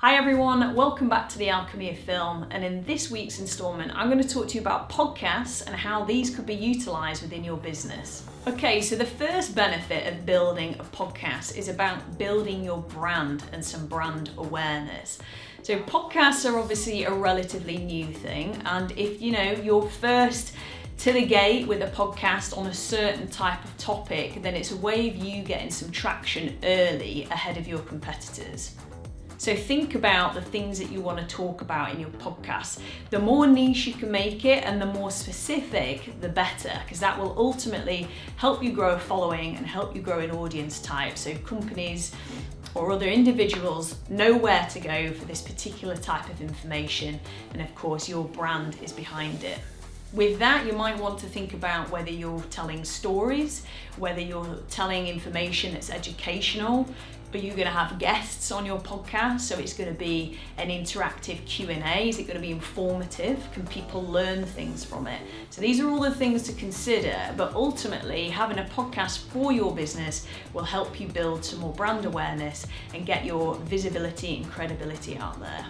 Hi everyone, welcome back to the Alchemy of Film, and in this week's instalment I'm going to talk to you about podcasts and how these could be utilised within your business. Okay, so the first benefit of building a podcast is about building your brand and some brand awareness. So podcasts are obviously a relatively new thing, and if you're first to the gate with a podcast on a certain type of topic, then it's a way of you getting some traction early ahead of your competitors. So think about the things that you want to talk about in your podcast. The more niche you can make it and the more specific, the better, because that will ultimately help you grow a following and help you grow an audience type. So companies or other individuals know where to go for this particular type of information, and of course your brand is behind it. With that, you might want to think about whether you're telling stories, whether you're telling information that's educational. Are you going to have guests on your podcast? So it's going to be an interactive Q&A. Is it going to be informative? Can people learn things from it? So these are all the things to consider, but ultimately having a podcast for your business will help you build some more brand awareness and get your visibility and credibility out there.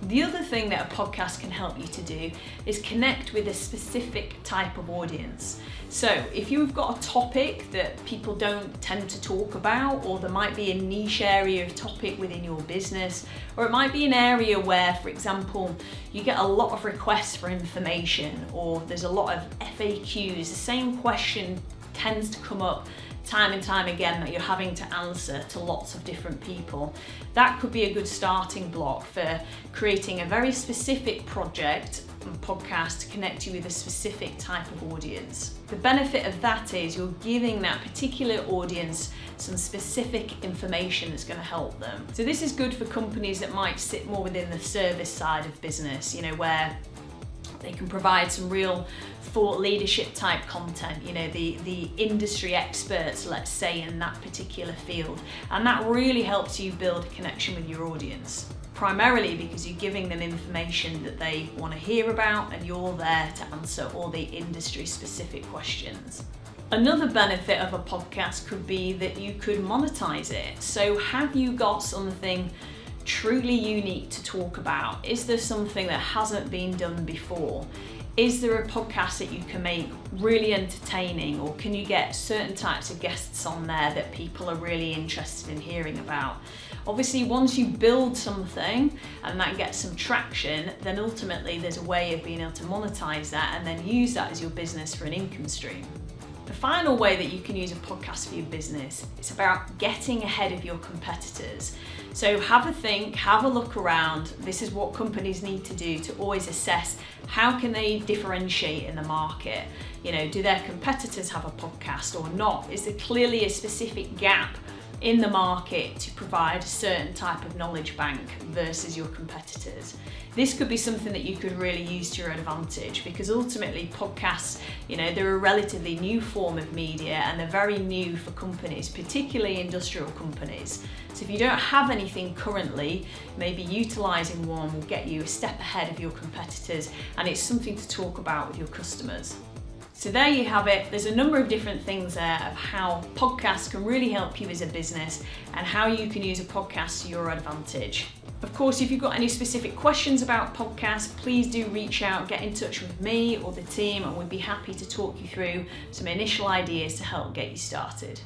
The other thing that a podcast can help you to do is connect with a specific type of audience. So if you've got a topic that people don't tend to talk about, or there might be a niche area of topic within your business, or it might be an area where, for example, you get a lot of requests for information, or there's a lot of FAQs, the same question tends to come up time and time again that you're having to answer to lots of different people. That could be a good starting block for creating a very specific project and podcast to connect you with a specific type of audience. The benefit of that is you're giving that particular audience some specific information that's going to help them. So this is good for companies that might sit more within the service side of business, where they can provide some real thought leadership type content, the industry experts, let's say, in that particular field. And that really helps you build a connection with your audience, primarily because you're giving them information that they want to hear about and you're there to answer all the industry specific questions. Another benefit of a podcast could be that you could monetize it. So have you got something truly unique to talk about? Is there something that hasn't been done before? Is there a podcast that you can make really entertaining, or can you get certain types of guests on there that people are really interested in hearing about? Obviously, once you build something and that gets some traction, then ultimately there's a way of being able to monetize that and then use that as your business for an income stream. The final way that you can use a podcast for your business is about getting ahead of your competitors. So have a think, have a look around. This is what companies need to do to always assess how can they differentiate in the market. Do their competitors have a podcast or not? Is there clearly a specific gap in the market to provide a certain type of knowledge bank versus your competitors? This could be something that you could really use to your advantage, because ultimately podcasts, they're a relatively new form of media and they're very new for companies, particularly industrial companies. So if you don't have anything currently, maybe utilising one will get you a step ahead of your competitors, and it's something to talk about with your customers. So there you have it. There's a number of different things there of how podcasts can really help you as a business and how you can use a podcast to your advantage. Of course, if you've got any specific questions about podcasts, please do reach out, get in touch with me or the team, and we'd be happy to talk you through some initial ideas to help get you started.